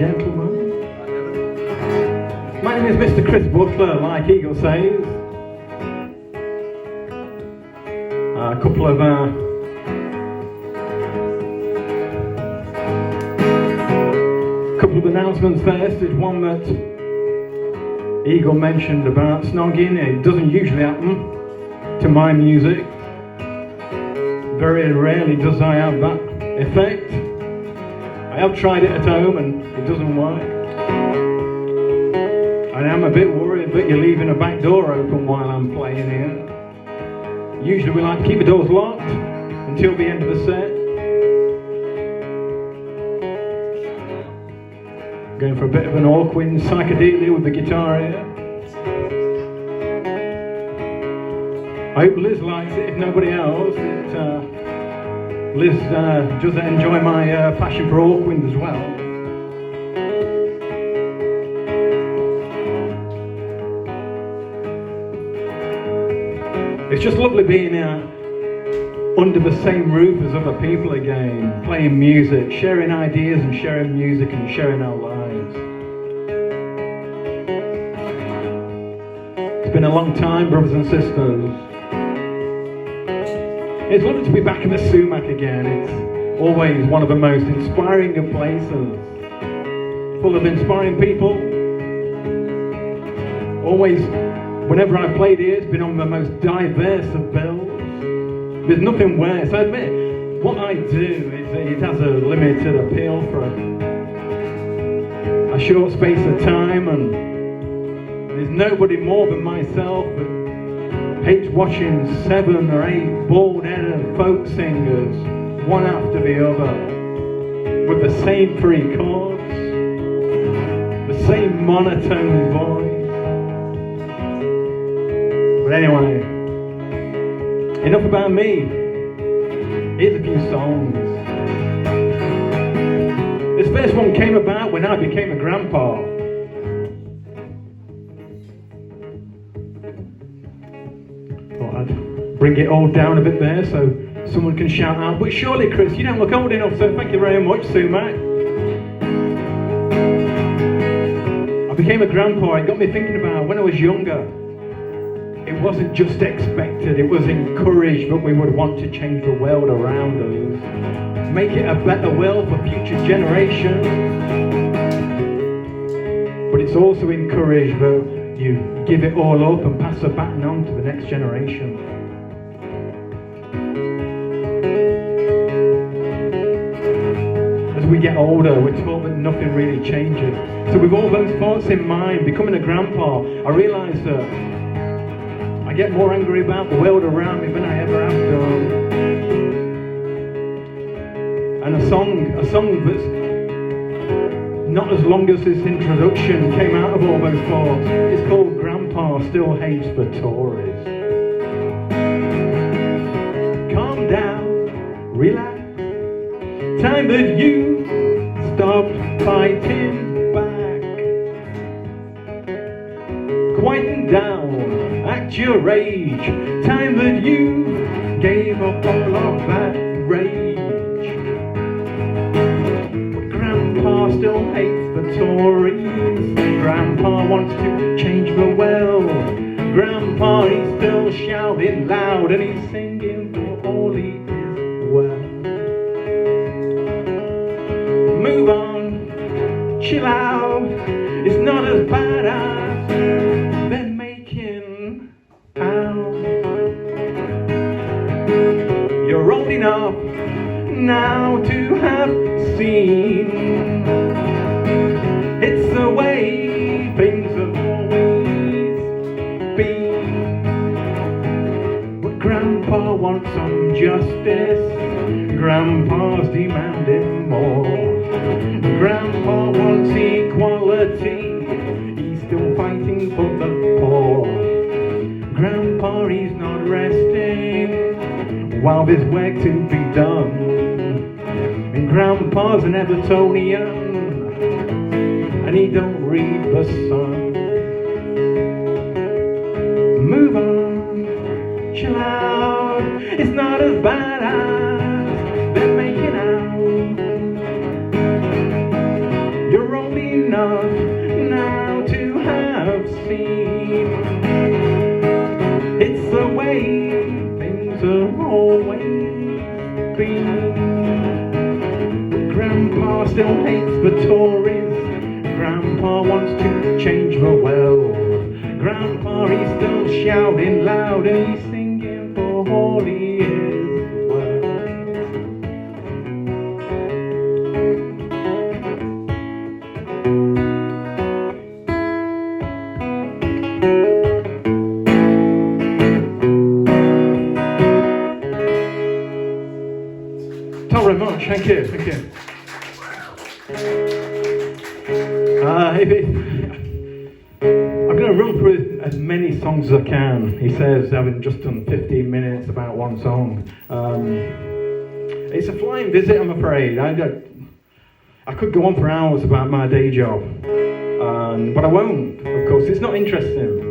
gentlemen. My name is Mr. Chris Butler, like Eagle says. A couple of announcements first. There's one that Eagle mentioned about snogging. It doesn't usually happen to my music. Very rarely does I have that effect. I have tried it at home and it doesn't work. And I'm a bit worried that you're leaving a back door open while I'm playing here. Usually we like to keep the doors locked until the end of the set. Going for a bit of an awkward psychedelia with the guitar here. I hope Liz likes it, if nobody else. Liz does enjoy my passion for awkward as well. It's just lovely being under the same roof as other people again, playing music, sharing ideas and sharing music and sharing our lives. It's been a long time, brothers and sisters. It's lovely to be back in the Sumac again. It's always one of the most inspiring of places, full of inspiring people. Always, whenever I've played here, it's been on the most diverse of bills. There's nothing worse. I admit, what I do is it has a limited appeal for a short space of time, and there's nobody more than myself that hates watching 7 or 8 bald-headed folk singers, one after the other, with the same 3 chords, the same monotone voice. But anyway, enough about me. Here's a few songs. This first one came about when I became a grandpa. Thought I'd bring it all down a bit there so someone can shout out, but surely Chris, you don't look old enough, so thank you very much, Sumac. I became a grandpa. It got me thinking about when I was younger. It wasn't just expected, it was encouraged that we would want to change the world around us, make it a better world for future generations. But it's also encouraged that you give it all up and pass the baton on to the next generation. As we get older, we're taught that nothing really changes. So with all those thoughts in mind, becoming a grandpa, I realised that I get more angry about the world around me than I ever have done. And a song that's not as long as this introduction came out of all those thoughts. It's called Grandpa Still Hates the Tories. Calm down, relax. Time that you stopped fighting back. Quieten down. Act your age, time that you gave up all of that rage. But Grandpa still hates the Tories. Grandpa wants to change the world. Grandpa, he's still shouting loud and he's singing for all he is well. Move on, chill out, it's not as bad as they're making. You're old enough now to have seen it's the way things have always been. But Grandpa wants some justice. Grandpa's demanding more. Grandpa wants equality. He's still fighting for the poor. Grandpa, he's not resting while there's work to be done. And Grandpa's an Evertonian and he don't read the Sun. Move on, chill out, it's not as bad as they're making out. You're only enough now to have seen. It's the way things have always been. Grandpa still hates the Tories. Grandpa wants to change the world. Grandpa, he's still shouting loud and he's singing for all he is. Very much, thank you, thank you. I'm going to run through as many songs as I can. He says, having just done 15 minutes about one song. It's a flying visit, I'm afraid. I could go on for hours about my day job, but I won't, of course, it's not interesting.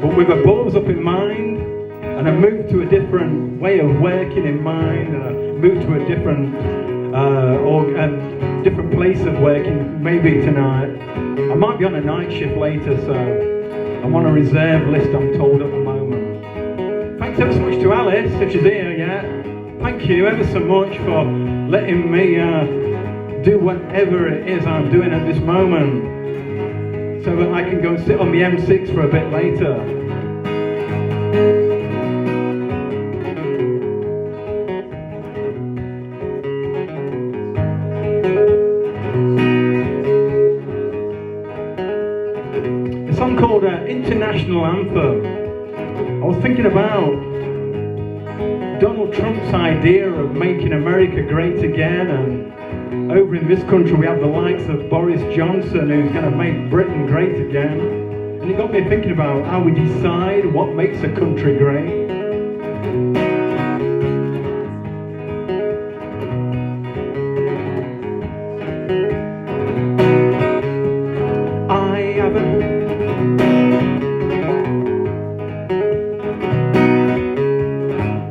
But with a balls up in mind, and I moved to a different way of working in mind, and I moved to a different different place of working, maybe tonight. I might be on a night shift later, so I'm on a reserve list, I'm told, at the moment. Thanks ever so much to Alice, if she's here yet. Thank you ever so much for letting me do whatever it is I'm doing at this moment, so that I can go and sit on the M6 for a bit later. A song called International Anthem. I was thinking about Donald Trump's idea of making America great again, and over in this country we have the likes of Boris Johnson, who's going to make Britain great again. And it got me thinking about how we decide what makes a country great.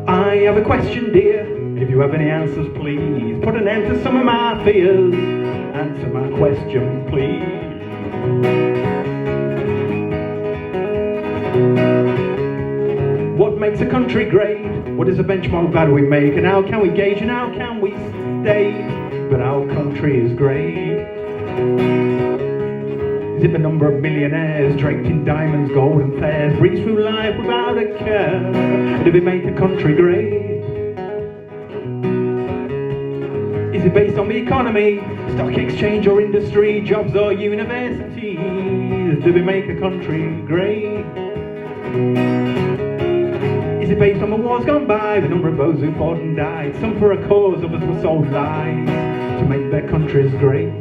I have a question, dear. If you have any answers, please put an end to some of my fears. Answer my question, please. What makes a country great? What is the benchmark that we make? And how can we gauge and how can we state that our country is great? Is it the number of millionaires draped in diamonds, gold and fairs, breeze through life without a care? Did we make a country great? Is it based on the economy, stock exchange or industry, jobs or universities? Did we make a country great? Is it based on the wars gone by, the number of those who fought and died, some for a cause, others were sold lies to make their countries great?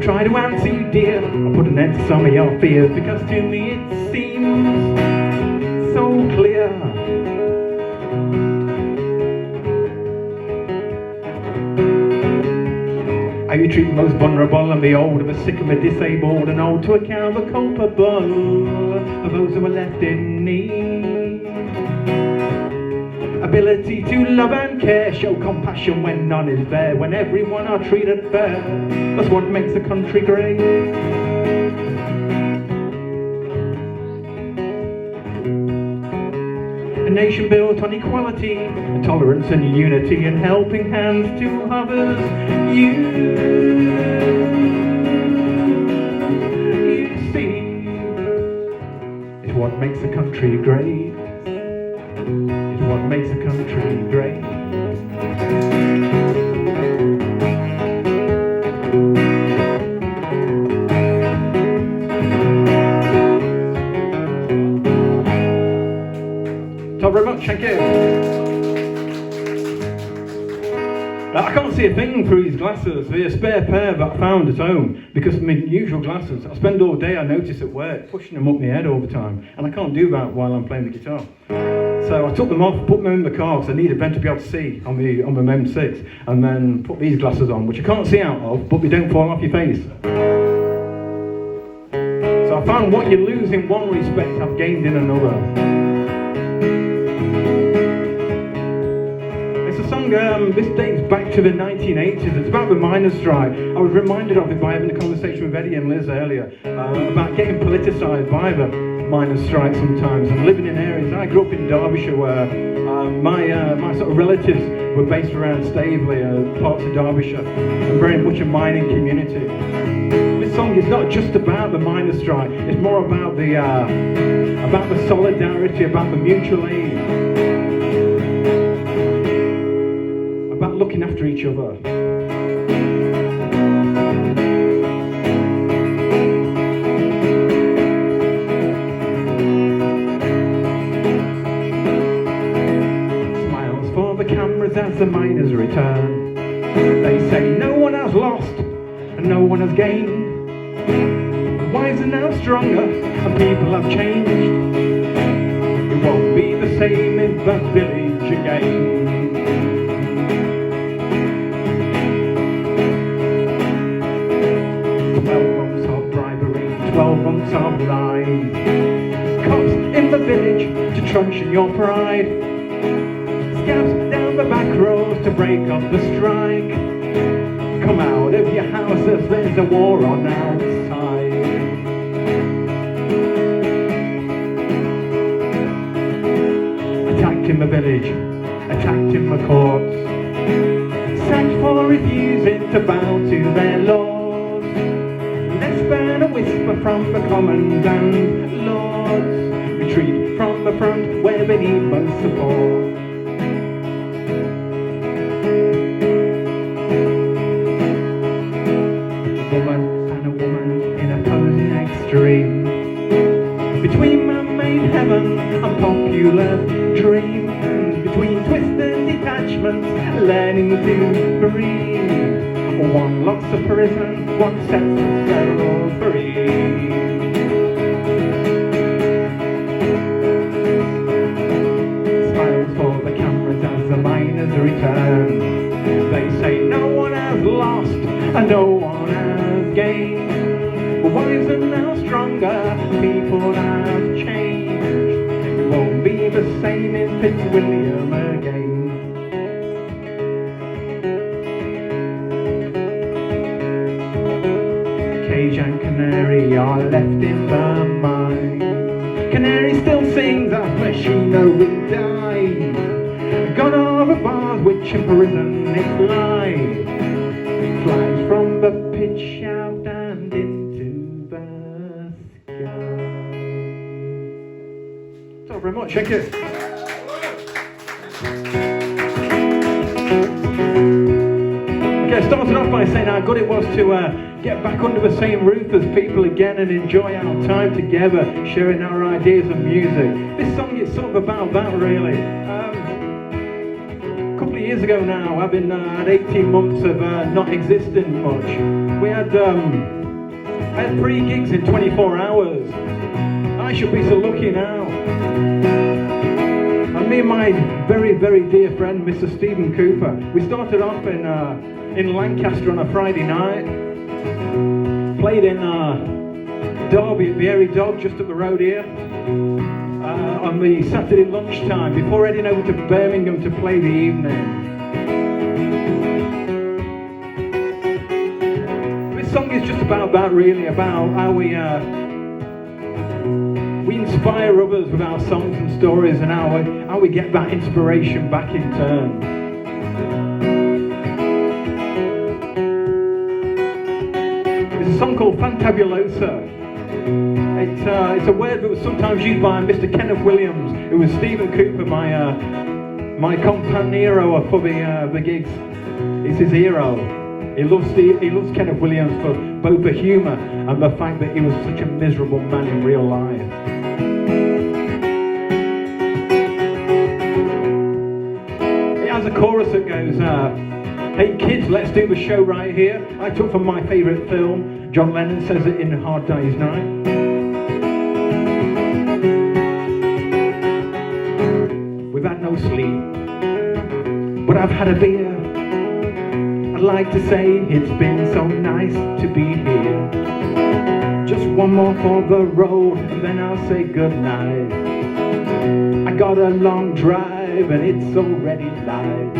Try to answer you, dear. I'll put an end to some of your fears, because to me it seems so clear. How you treat the most vulnerable and the old, and the sick and the disabled, and hold to account the culpable of those who are left in need. Ability to love and care, show compassion when none is there, when everyone are treated fair. That's what makes a country great. A nation built on equality, and tolerance and unity, and helping hands to others. You see, is what makes a country great. What makes a country great. Thank you very much, thank you. I can't see a thing through these glasses. They're a spare pair that I found at home, because my usual glasses, I spend all day, I notice at work, pushing them up my head all the time, and I can't do that while I'm playing the guitar. So I took them off, put them in the car, because I needed them to be able to see on the M6, and then put these glasses on, which I can't see out of, but they don't fall off your face. So I found what you lose in one respect, I've gained in another. this dates back to the 1980s. It's about the miners' strike. I was reminded of it by having a conversation with Eddie and Liz earlier about getting politicised by the miners' strike sometimes and living in areas. I grew up in Derbyshire where my sort of relatives were based around Staveley, parts of Derbyshire, and very much a mining community. This song is not just about the miners' strike. It's more about the solidarity, about the mutual aid, about looking after each other. Smiles for the cameras as the miners return. They say no one has lost and no one has gained. The wise are now stronger and people have changed. It won't be the same in the village again. 12 months of bribery, 12 months of lies. Cops in the village to truncheon your pride. Scabs down the back roads to break up the strike. Come out of your houses, there's a war on outside. Attacked in the village, attacked in the courts, sacked for refusing to bow to their laws. Less than a whisper from the commons and lords. Retreat from the front where they need most support. Between man-made heaven and popular dream, between twisted detachments, learning to breathe. One locks a prison, one sets the soul free. Smiles for the cameras as the miners return. They say no one has lost and no one has gained. The wise are now stronger, people have changed. It won't be the same in Fitzwilliam again. Cage and canary are left in the mine. Canary still sings as machinery dies. Gone are the bars which imprison its life. Flies from the pit shout and into the sky. Thanks very much, thank you. Okay, I started off by saying how good it was to get back under the same roof as people again and enjoy our time together, sharing our ideas of music. This song is sort of about that, really. A couple of years ago now, having had 18 months of not existing much, we had 3 gigs in 24 hours. I should be so lucky now. And me and my very, very dear friend, Mr. Stephen Cooper, we started off in Lancaster on a Friday night, played in Derby at the Airy Dog just up the road here on the Saturday lunchtime before heading over to Birmingham to play the evening. This song is just about that, really, about how we inspire others with our songs and stories, and how we get that inspiration back in turn. There's a song called Fantabulosa. It's a word that was sometimes used by Mr. Kenneth Williams, who was Stephen Cooper, my compañero for the gigs. He's his hero. He loves Kenneth Williams for both the humour and the fact that he was such a miserable man in real life. It has a chorus that goes, hey kids, let's do the show right here. I took from my favourite film. John Lennon says it in A Hard Day's Night. We've had no sleep, but I've had a beer. I'd like to say it's been so nice to be here. Just one more for the road, and then I'll say goodnight. I got a long drive and it's already light.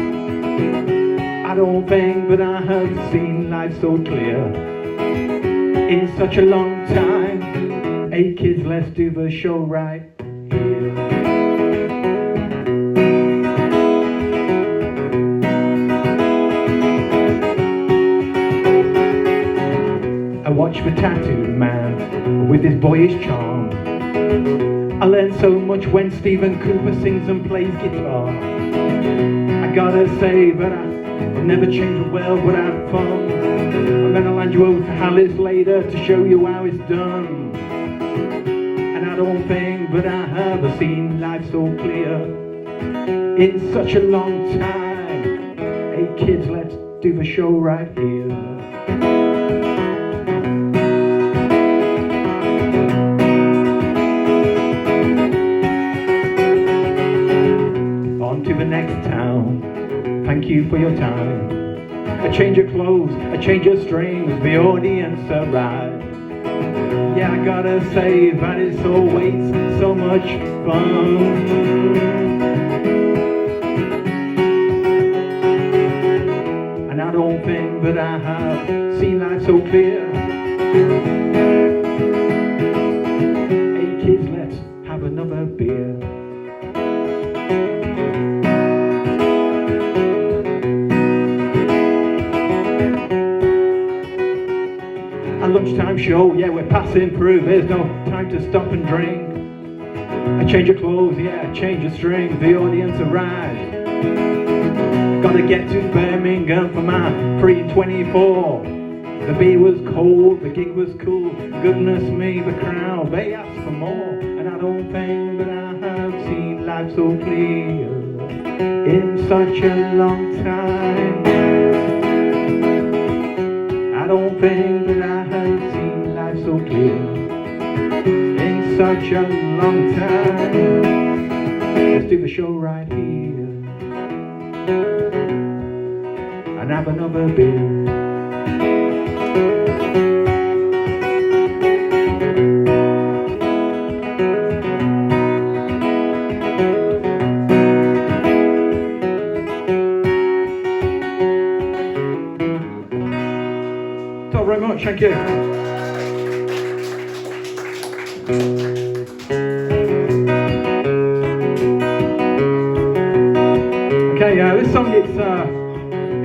I don't think that I have seen life so clear in such a long time. Hey kids, let's do the show right here. I watch the tattooed man with his boyish charm. I learn so much when Stephen Cooper sings and plays guitar. I gotta say that I'll never change the world but have fun. I'm gonna land you over to Alice later to show you how it's done. And I don't think that I have seen life so clear in such a long time. Hey kids, let's do the show right here. To the next town, thank you for your time. A change of clothes, a change of strings, the audience arrives. Yeah, I gotta say that it's always so much fun. And I don't think that I have seen life so clear. Hey kids, let's have another beer. Lunchtime show, yeah, we're passing through, there's no time to stop and drink. A change of clothes, yeah, a change of strings, the audience arrives. Gotta get to Birmingham for my 3:24. The beer was cold, the gig was cool, goodness me, the crowd, they asked for more. And I don't think that I have seen life so clear in such a long time. I don't think that I have seen life so clear in such a long time. Let's do the show right here and have another beer. Very much, thank you. Okay, this song it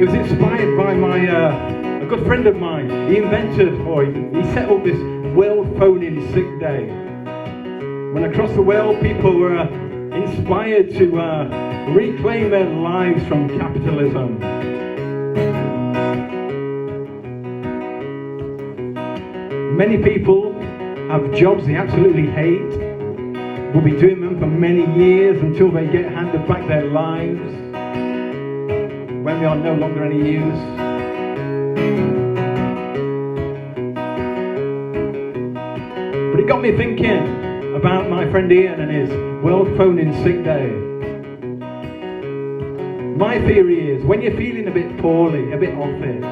was inspired by a good friend of mine. He set up this World Phone-In Sick Day. When across the world people were inspired to reclaim their lives from capitalism. Many people have jobs they absolutely hate, will be doing them for many years until they get handed back their lives when they are no longer any use. But it got me thinking about my friend Ian and his World Phone-In Sick Day. My theory is, when you're feeling a bit poorly, a bit off it,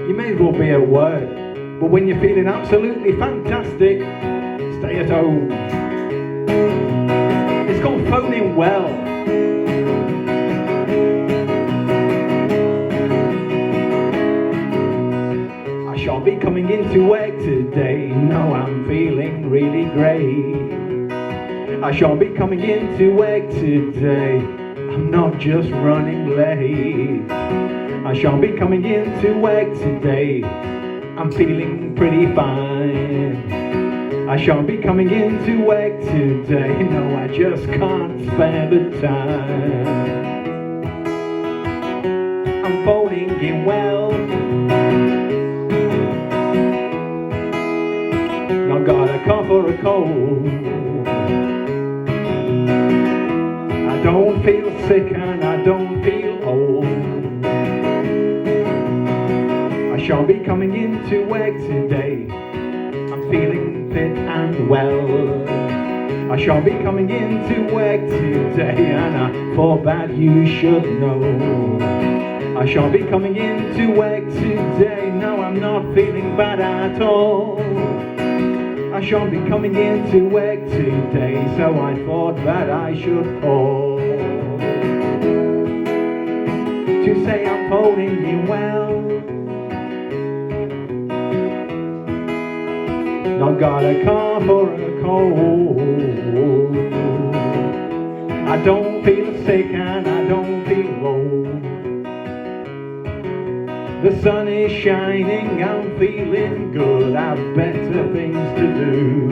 you may as well be at work. But when you're feeling absolutely fantastic, stay at home. It's called phoning well. I shan't be coming into work today. No, I'm feeling really great. I shan't be coming into work today. I'm not just running late. I shan't be coming into work today. I'm feeling pretty fine. I shan't be coming into work today. No, I just can't spare the time. I'm phoning in well. I've got a cough or a cold. I don't feel sick and I don't feel old. I shan't be coming into work today. I'm feeling fit and well. I shan't be coming into work today, and I thought that you should know. I shan't be coming into work today. No, I'm not feeling bad at all. I shan't be coming into work today, so I thought that I should call to say I'm folding in well. Not got a cough or a cold. I don't feel sick and I don't feel old. The sun is shining, I'm feeling good, I've better things to do.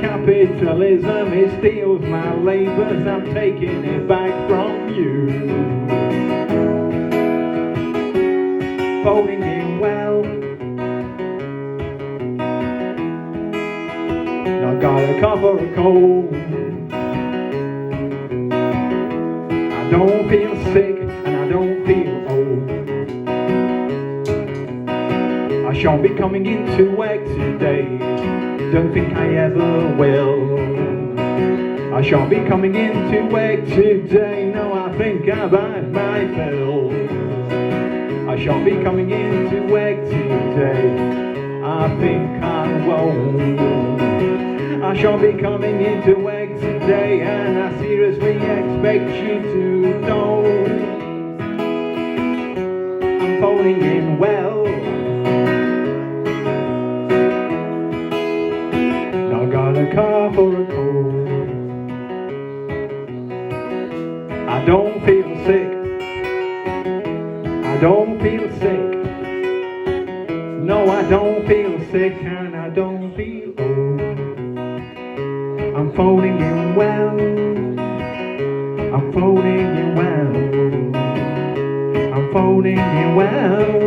Capitalism, it steals my labours, I'm taking it back from you. Folding in well. Not got a cough or a cold. I don't feel sick and I don't feel old. I shan't be coming into work today, don't think I ever will. I shan't be coming into work today, no, I think I've had my fill. I shan't be coming into work today, I think I won't. I shan't be coming into work today, and I seriously expect you to know I'm folding in well. Not got a cough or a cold. I don't feel sick. I don't feel sick. No, I don't feel sick and I don't feel old. I'm folding in well. I'm folding in well. I'm folding in well.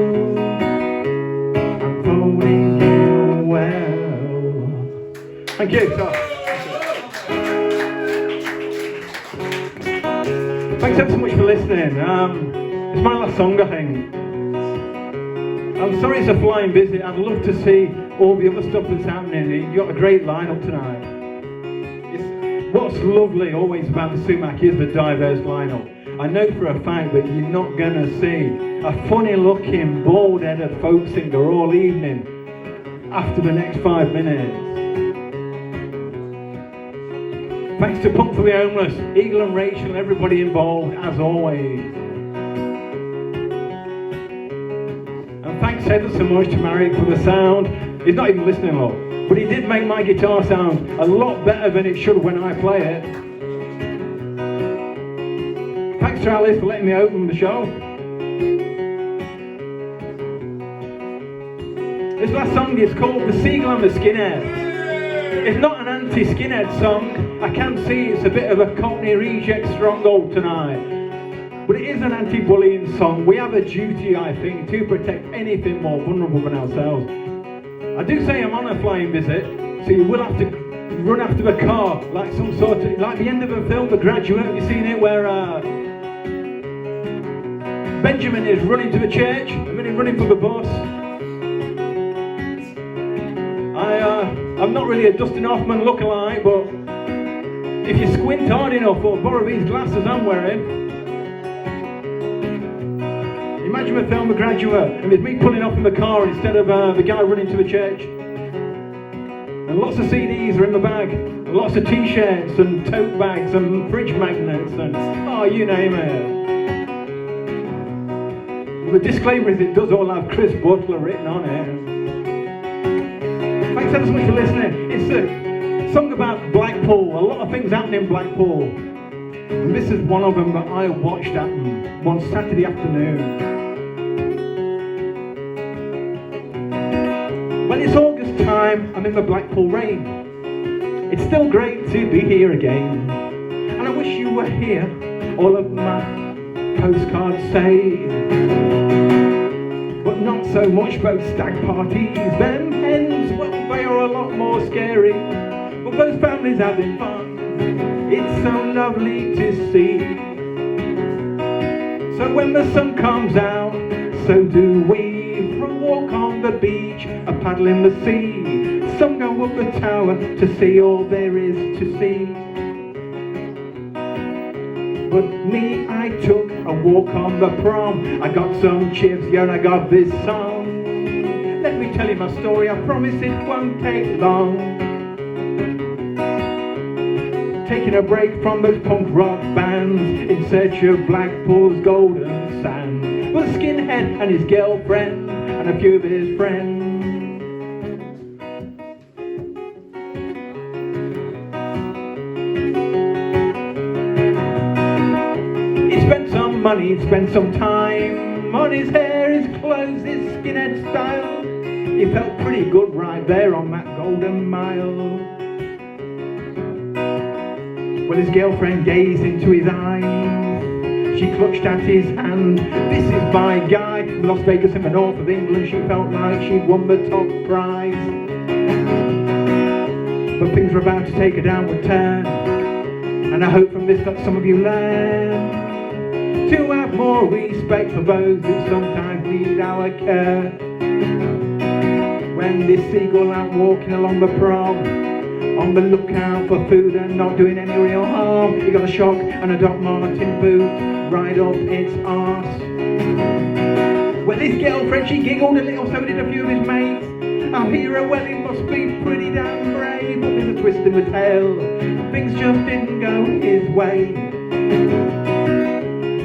I'm folding in well. Thank you, sir. Thanks ever so much for listening. It's my last song, I think. I'm sorry it's a flying visit. I'd love to see all the other stuff that's happening. You've got a great lineup tonight. What's lovely always about the Sumac is the diverse lineup. I know for a fact that you're not going to see a funny looking, bald-headed folk singer all evening after the next 5 minutes. Thanks to Pump for the Homeless, Eagle and Rachel and everybody involved, as always. And thanks ever so much to Marek for the sound. He's not even listening, look. But he did make my guitar sound a lot better than it should when I play it. Thanks to Alice for letting me open the show. This last song is called The Seagull and the Skinhead. It's not an anti-skinhead song. I can see it's a bit of a Cockney reject stronghold tonight. But it is an anti-bullying song. We have a duty, I think, to protect anything more vulnerable than ourselves. I do say I'm on a flying visit, so you will have to run after the car, like some sort of, like the end of a film, The Graduate. Have you seen it, where Benjamin is running to the church, and then he's running for the bus? I'm not really a Dustin Hoffman lookalike, but if you squint hard enough or borrow these glasses I'm wearing, imagine the film The Graduate, and there's me pulling off in the car instead of the guy running to the church. And lots of CDs are in the bag, and lots of t-shirts and tote bags and fridge magnets and, oh, you name it. Well, the disclaimer is it does all have Chris Butler written on it. Thanks ever so much for listening. It's a song about Blackpool, a lot of things happen in Blackpool. And this is one of them that I watched happen one Saturday afternoon. When it's August time, I'm in the Blackpool rain. It's still great to be here again. And I wish you were here, all of my postcards say. But not so much about stag parties. Them hens, well, they are a lot more scary. But those families having fun, it's so lovely to see. So when the sun comes out, so do we. For a walk on the beach, a paddle in the sea. Some go up the tower to see all there is to see. But me, I took a walk on the prom. I got some chips, yeah, and I got this song. Let me tell you my story, I promise it won't take long. Taking a break from those punk rock bands in search of Blackpool's golden sands. and his girlfriend and a few of his friends. He spent some money, he spent some time on his hair, his clothes, his skinhead style. He felt pretty good right there on that Golden Mile. Well, his girlfriend gazed into his eyes. She clutched at his hand. This is my guy. In Las Vegas in the north of England, she felt like she'd won the top prize. But things were about to take a downward turn, and I hope from this that some of you learn to have more respect for those who sometimes need our care. When this seagull out walking along the prom, on the lookout for food and not doing any real harm, he got a shock and a Doc Martin boot right up its arse. Well, his girlfriend, she giggled a little, so did a few of his mates. Our hero, well, he must be pretty damn brave, but there's a twist in the tale. Things just didn't go his way.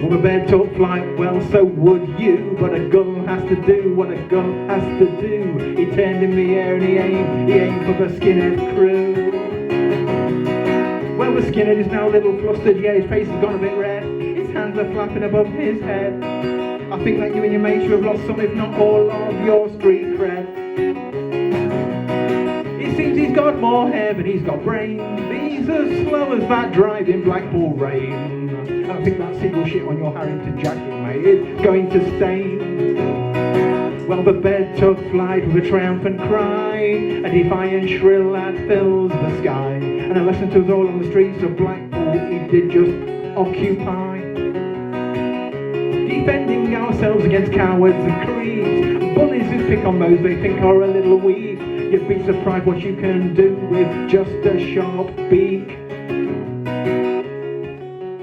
Well, the bed took flight, well, so would you, but a gun has to do what a gun has to do. He turned in the air and he aimed for the skinhead crew. Well, the skinhead is now a little flustered, yeah, his face has gone a bit red. His hands are flapping above his head. I think that you and your mates have lost some, if not all, of your street cred. It seems he's got more hair than he's got brains. He's as slow as that driving Blackpool rain. I think that seagull shit on your Harrington jacket, mate, is going to stain. Well, the bed took flight with a triumphant cry, a defiant shrill that fills the sky. And a lesson to us all on the streets of Blackpool, he did just occupy. Defending ourselves against cowards and creeps, bullies who pick on those they think are a little weak. You'd be surprised what you can do with just a sharp beak.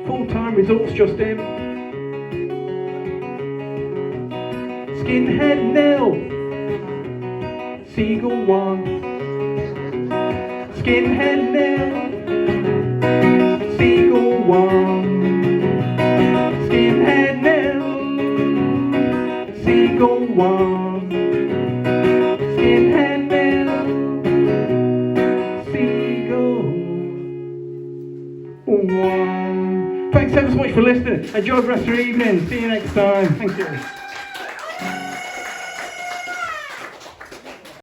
Full-time results just in. Skinhead 0, Seagull 1. Skinhead 0, Seagull 1. Skinhead 0, Seagull 1. Skinhead 0, Seagull 1. Thanks ever so much for listening. Enjoy the rest of your evening. See you next time. Thank you.